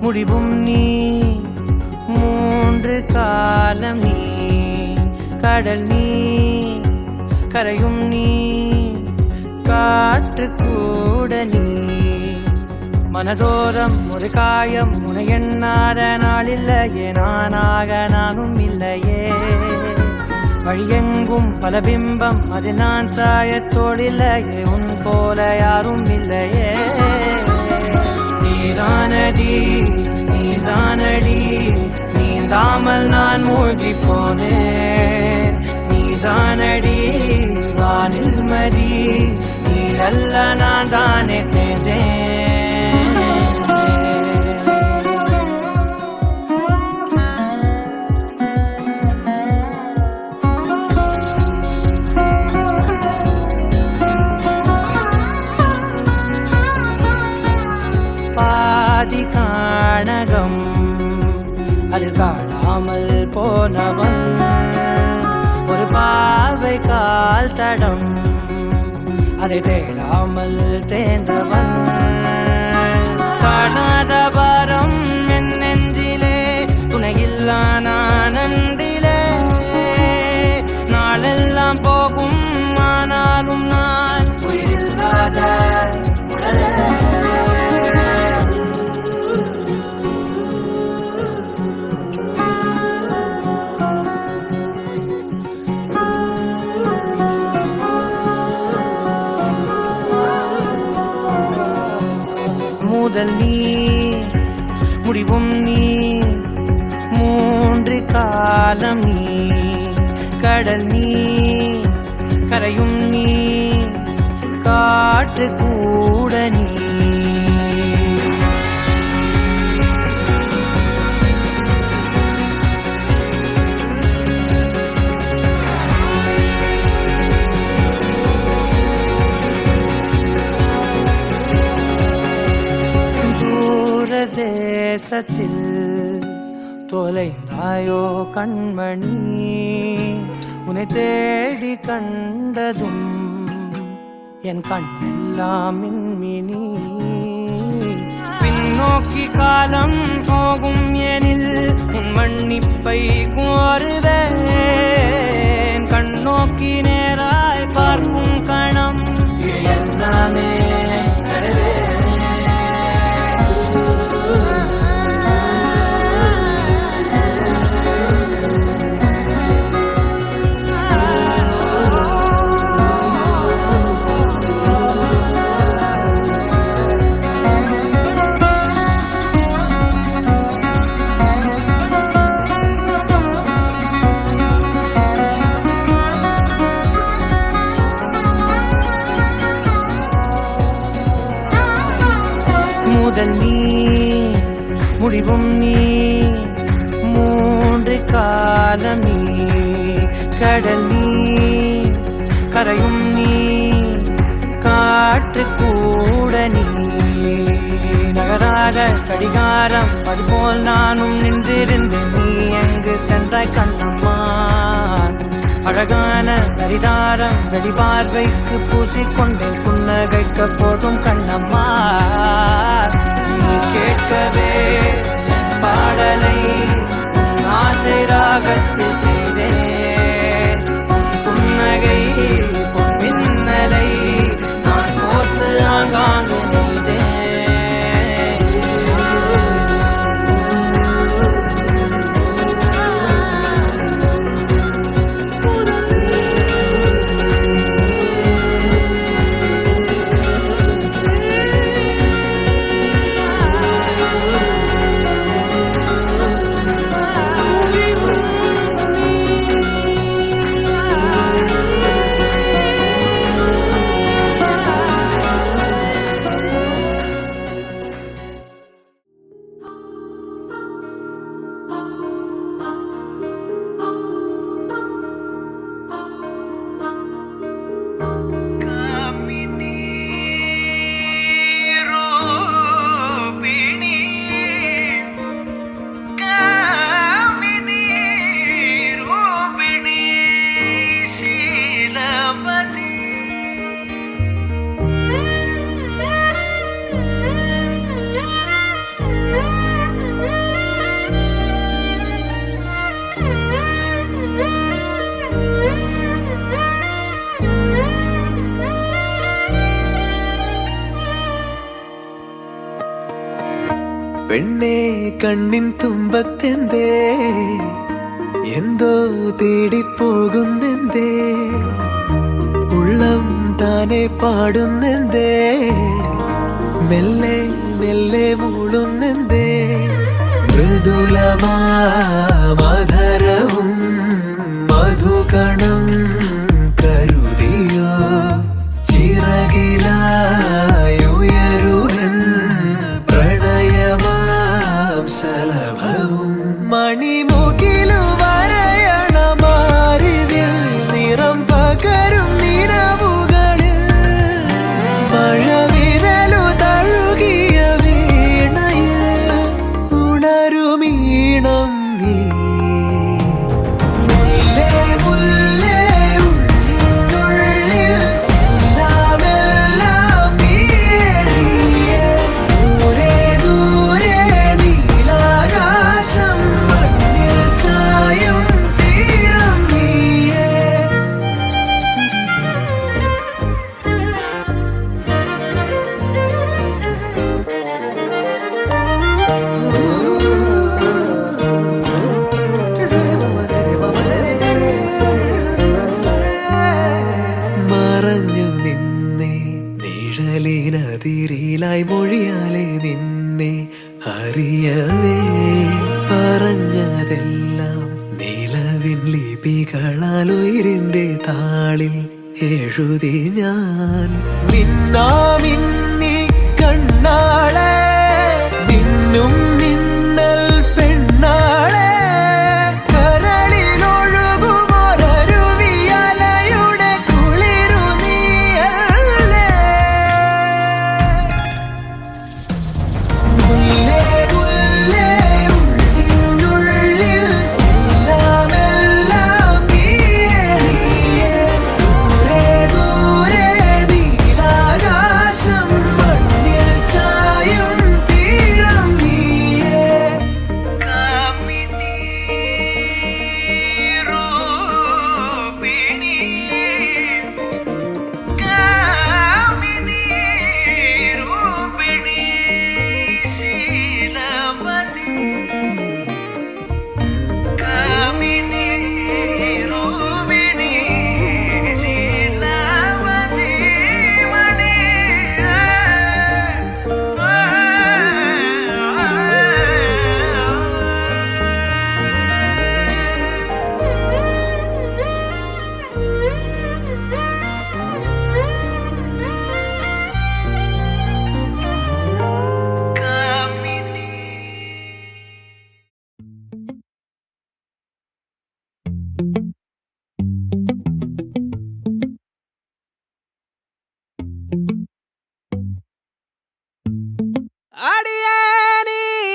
முடிவும் நீ மூன்று காலம் நீ கடல் நீ கரையும் நீ காற்று கூட நீ மனதோரம் ஒரு காயம் உன எண்ணாத நாளில்லையே நானாக நானும் இல்லையே வழியெங்கும் பல பிம்பம் அது நான் சாயத்தோடில்லையே உன் போல யாரும் இல்லையே நீதானடி நீதானடி நீந்தாமல் நான் மூழ்கி போனேன் நீதானடி வானில் மதி நீ அல்ல நான் தானே தேர்ந்தேன் கால் தடம் அதை தேடாமல் தேர்ந்தவன் காணாத பாரம் என் நெஞ்சிலே துணையில்லா நானந்திலே நாளெல்லாம் போகும் ஆனாலும் நான் உயிரில்லாத உடலே முதல் நீ முடிவும் நீ மூன்று காலம் நீ கடல் நீ கரையும் நீ காற்று கூட நீ தேசத்தில் தொலைந்தாயோ கண்மணி உன்னை தேடி கண்டதும் என் கண்ணெல்லாம் மின்மினி பின்னோக்கி காலம் போகும் எனில் உன் மன்னிப்பை கோருவேன் கண்ணோக்கி நேராய் பார்க்கும் கணம் எல்லாமே முதல் நீ முடிவும் நீ மூன்று காலம் நீ கடல் நீ கரையும் நீ காற்று கூட நீ நகராத கடிகாரம் அதுபோல் நானும் நின்றிருந்தேன் நீ எங்கு சென்றாய் கண்ணம்மா அழகான கரிதாரம் வெளிபார்வைக்கு பூசிக்கொண்டேன் புன்னகைக்க போதும் கண்ணம்மா நீ கேட்கவே பாடலை ஆசை ராகத்தில் செய்தேன் புன்னகை பொன்மின்னலை நான் கோர்த்து ஆங்காங்கு நெய்தேன் പെണ്ണേ കണ്ണിൻ തുമ്പത്തെന്തേ എന്തോ തേടിപ്പോകുന്നെന്തേ ഉള്ളം താനെ പാടുന്നെന്തേ മെല്ലെ മെല്ലെ മൂളുന്നെന്തേ മൃദുലമാധരവും മധുകണം കരുതിയോ ചിറകിലായുയരുവൻ പ്രണയമാം സലഭവും മണിമുകിലു വരയണമാരിതിൽ നിറം പകരും നിലവുകളിൽ മഴവിരലു തഴുകിയ വീണയിൽ ഉണരുമീണം നീ മുല്ലേ മുല്ലേ ഉയിരിന്റെ താളിൽ എഴുതി ഞാൻ മിന്നാമിന്നി കണ്ണാളെ മിന്നും മിന്നൽ പെണ്ണാളെ കരളിലൊഴുകുമൊരരുവിയലയുടെ കുളിരു നീയല്ലേ മുല്ലേ മുല്ലേ ഉള്ളിനുള്ളിൽ എല്ലാം എല്ലാം നീയേ നീയേ ദൂരെ ദൂരെ നീലാകാശം മണ്ണിൽ ചായും തീരം നീയേ കാമിനി രൂപിണി കാമിനി രൂപിണി ശീലവതി കാമിനി രൂപിണി ശീലവതി മണി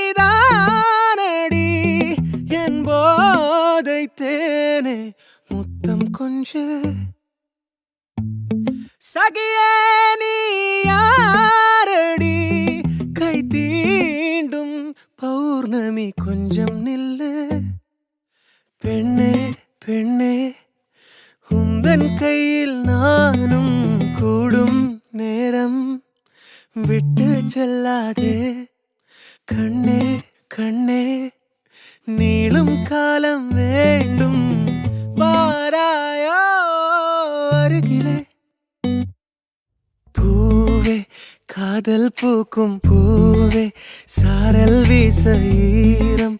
அடியானடி என் போதை தேனே முத்தம் கொஞ்சு சகியே நீ யாரடி கை தீண்டும் பௌர்ணமி கொஞ்சம் நில்லு பெண்ணே பெண்ணே உந்தன் கையில் நானும் கூடும் நேரம் விட்டு செல்லாதே கண்ணே கண்ணே நீளும் காலம் வேண்டும் வாராயோ அருகிலே பூவே காதல் பூக்கும் பூவே சாரல் வீச ஈரம்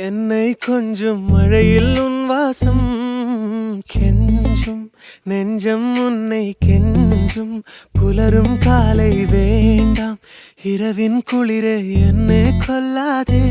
என்னை கொஞ்சம் மழையில் உன் வாசம் கெஞ்சும் நெஞ்சம் உன்னை கெஞ்சும் புலரும் காலை வேண்டாம் இரவின் குளிரே என்னை கொல்லாதே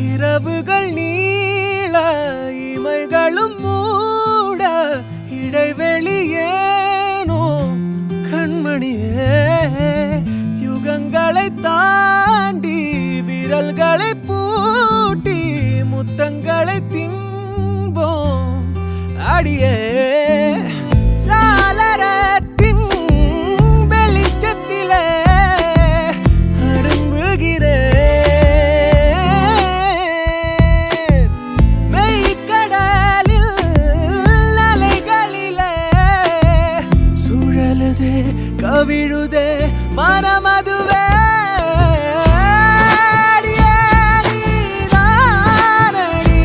இரவுகள் நீள இமைகளும் மூட இடைவெளியேனோ கண்மணியே யுகங்களை தாண்டி விரல்களை பூட்டி முத்தங்களை திம்போம் அடியே சாளரத்தின் வெளிச்சத்திலே கவிழுதே மனமதுவே அடியே நீதானடி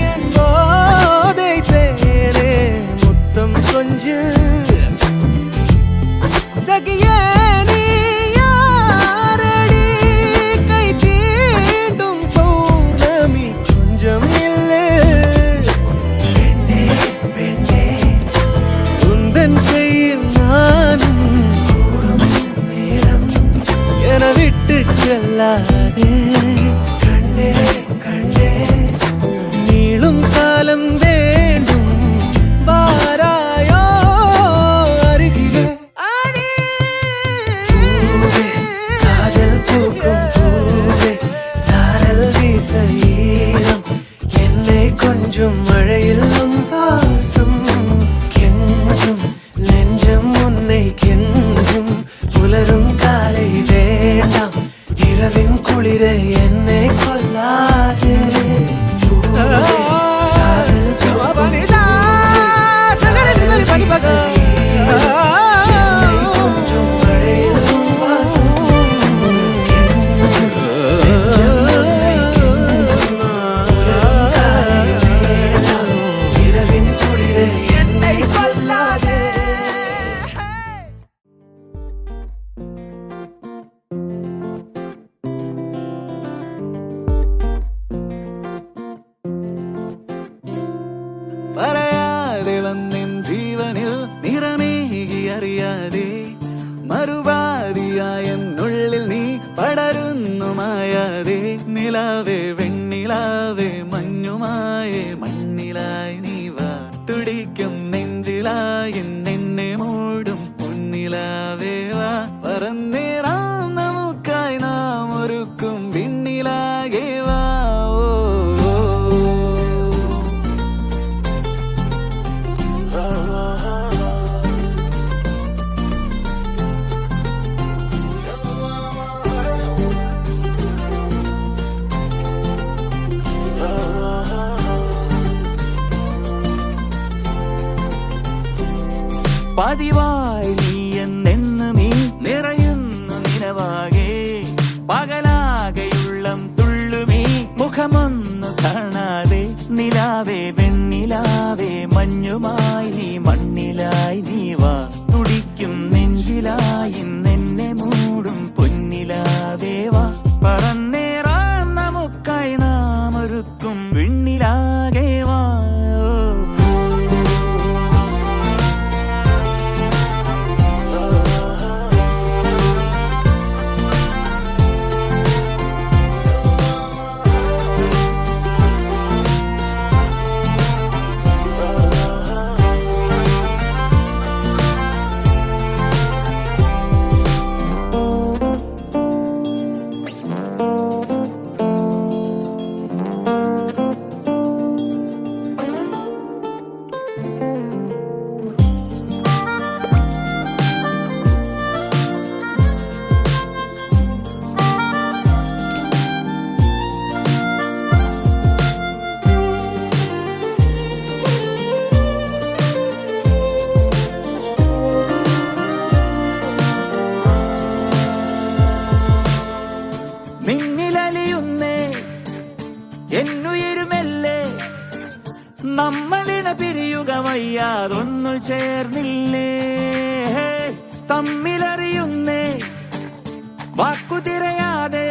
என் போதை தேனே വെണ്ണിലാവേ മഞ്ഞുമായേ മണ്ണിലായി നീ വാ തുടിക്കും നെഞ്ചിലായി നിന്നെ മൂടും പൊന്നിലാവേ വാ പറന്നേറാം നമുക്കായി നാം ഒരുക്കും വിണ്ണിലാകെ വാ ഓ, ഓ, പതിവായി നീ എന്നെന്നും ഈ നിറയുന്നു നിലവാകെ പകലാകെയുള്ളം തുള്ളുമീ മുഖമൊന്നു കാണാതെ നിലാവേ വെണ്ണിലാവേ മഞ്ഞുമായി നീ മണ്ണിലായി നീ വാ തുടിക്കും നെഞ്ചിലായി നിന്നെ മൂടും പൊന്നിലാവേ വാ പറന്നേറാൻ നമുക്കായി നാം ഒരുക്കും വിണ്ണിലാകെ വാ എന്നുയരുമല്ലേ നമ്മളിന പിരിയുക വയ്യാതൊന്നു ചേർന്നില്ലേ തമ്മിലറിയുന്നേ വാക്കുതിരയാതെ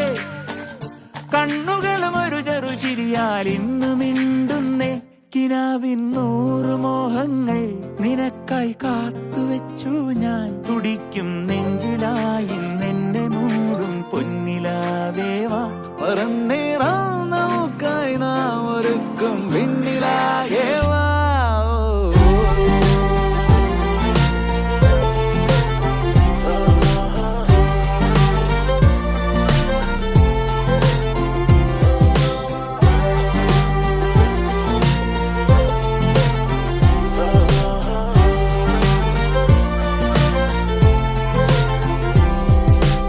കണ്ണുകളും ഒരു ചെറു ചിരിയാൽ ഇന്നു മിണ്ടുന്നേ കിനാവിൻ 100 മോഹങ്ങൾ നിനക്കായി കാത്തുവെച്ചു ഞാൻ തുടിക്കും നെഞ്ചിലായി നിന്നെ മൂടും പൊന്നിലാവേവാ പറന്നേറാം നമുക്കായി നാം ഒരുക്കും വിണ്ണിലാകേവാ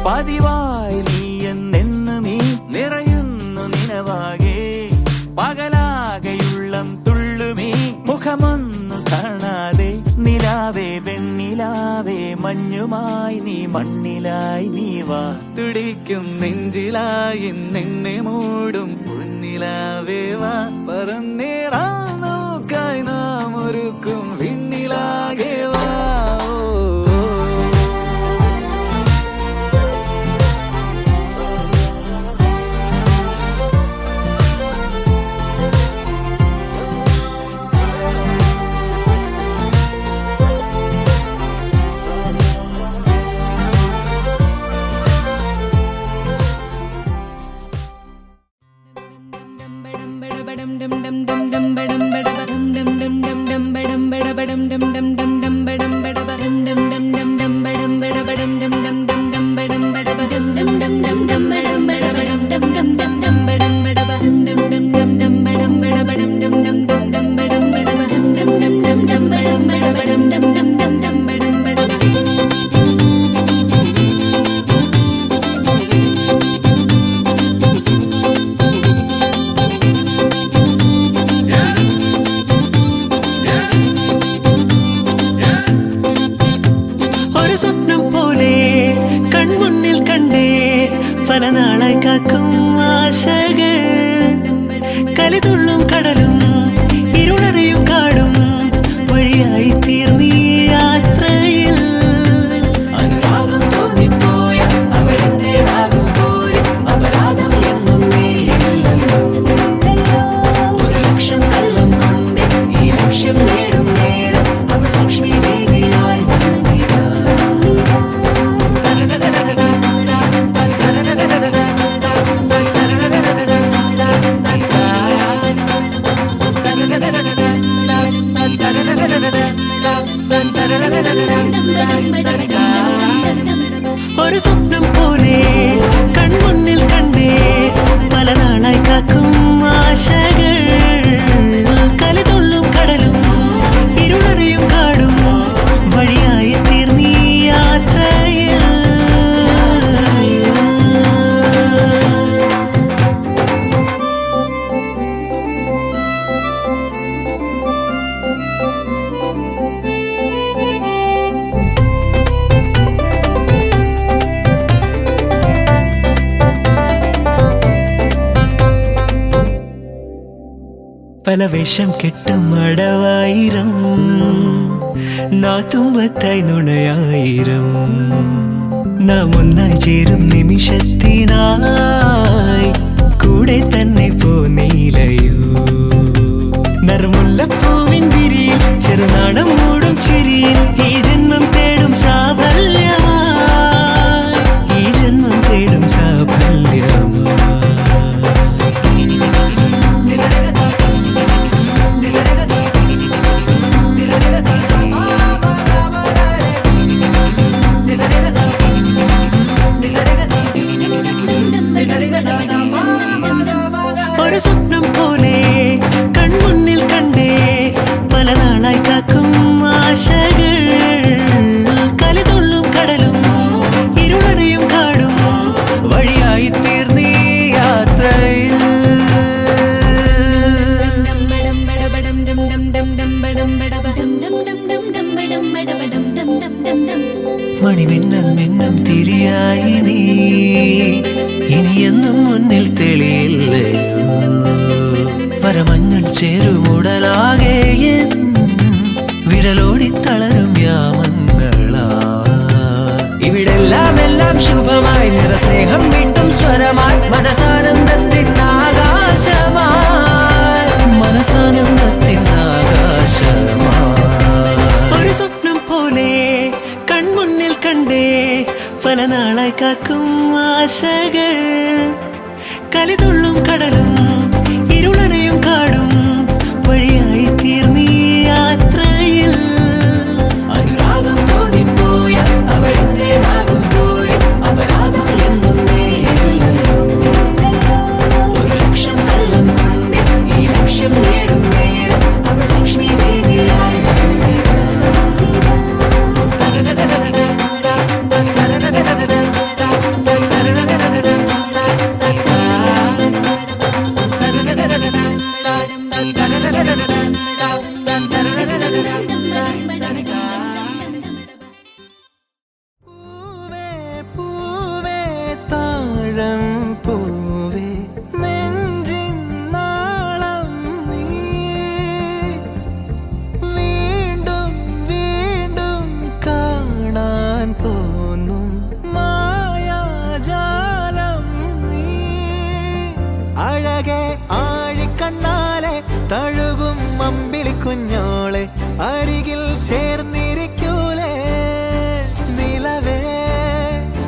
പതിവായി നീ എന്നെന്നും ഈ നിറയുന്നു നിലവാകെ പകലാകെയുള്ളം തുള്ളുമീ മുഖമൊന്നു കാണാതെ നിലാവേ വെണ്ണിലാവേ മഞ്ഞുമായി നീ മണ്ണിലായി നീ വാ തുടിക്കും നെഞ്ചിലായി നിന്നെ മൂടും പൊന്നിലാവേ വാ പറന്നേറാം നമുക്കായി നാം ഒരുക്കും വിണ്ണിലാകെ വാ പല നാളായി കാക്കും ആശകൾ കലിതുള്ളും കടലും ഇരുളറിയും കാടും വഴിയായി തീർന്നീ യാത്രയിൽ അനുരാഗം തോന്നിപ്പോയ അവരെന്റേതാകും പോലും അപരാധം എന്നും ഒരു ലക്ഷം കള്ളം കൊണ്ട് ഈ ലക്ഷ്യം നേടും നേരം അവൾ ലക്ഷ്മി ദേവിയായി വന്നിതാ പല വേഷം കെട്ടും അടവായിരം നാത്തുമ്പത്തായി നുണയായിരം നാം ഒന്നായി ചേരും നിമിഷത്തിനായി കൂടെ തന്നെ പോന്നീലയോ നറുമുല്ലപ്പൂവിൻ വിരിയിൽ ചെറുനാടം മൂടും ചിരിയിൽ ഈ ജന്മം തേടും സാഫല്യമായി ഈ ജന്മം തേടും സാഫല്യമായി ഒരു സ്വപ്നം പോലെ കൺമുന്നിൽ കണ്ടേ പല നാളായി കാക്കും ആശകൾ കലിതുള്ളും കടലും ഇരുളടയും കാടും വഴിയായി തീർന്നീ യാത്രയിൽ മണിമിന്നൽ മിന്നം തിരിയായി നീ ഇനിയെന്നും മുന്നിൽ തെളിയില്ലയോ പരമഞ്ഞൾ ചേരുമുടലാകെ വിരലോടി തളരും യാമങ്ങളാ ഇവിടെല്ലാം എല്ലാം ശുഭമായി നിറസ്നേഹം വീട്ടും സ്വരമായി മനസാനന്ദത്തിൻ ആകാശമായി ഒരു സ്വപ്നം പോലെ കൺമുന്നിൽ കണ്ടേ പല നാളായി കാക്കും ആശകൾ കലിതുള്ളും കടലും ഇരുളടയും കാടും വഴിയായി തീർന്നീ യാത്രയിൽ അനുരാഗം തോന്നിപ്പോയ അവളെന്റെ ഭാഗം അപരാധം എന്നും ഒരു ലക്ഷം കള്ളം കൊണ്ട് ഈ ലക്ഷ്യം നേടും നേരം അവൾ ലക്ഷ്മി ദേവിയായി തഴുകും അമ്പിളി കുഞ്ഞോളെ അരികിൽ ചേർന്നിരിക്കൂലേ നിലവേ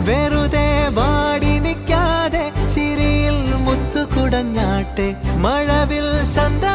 വെറുതെ വാടി നിൽക്കാതെ ചിരിയിൽ മുത്തുകുടഞ്ഞാട്ടെ മഴവിൽ ചന്ദ്ര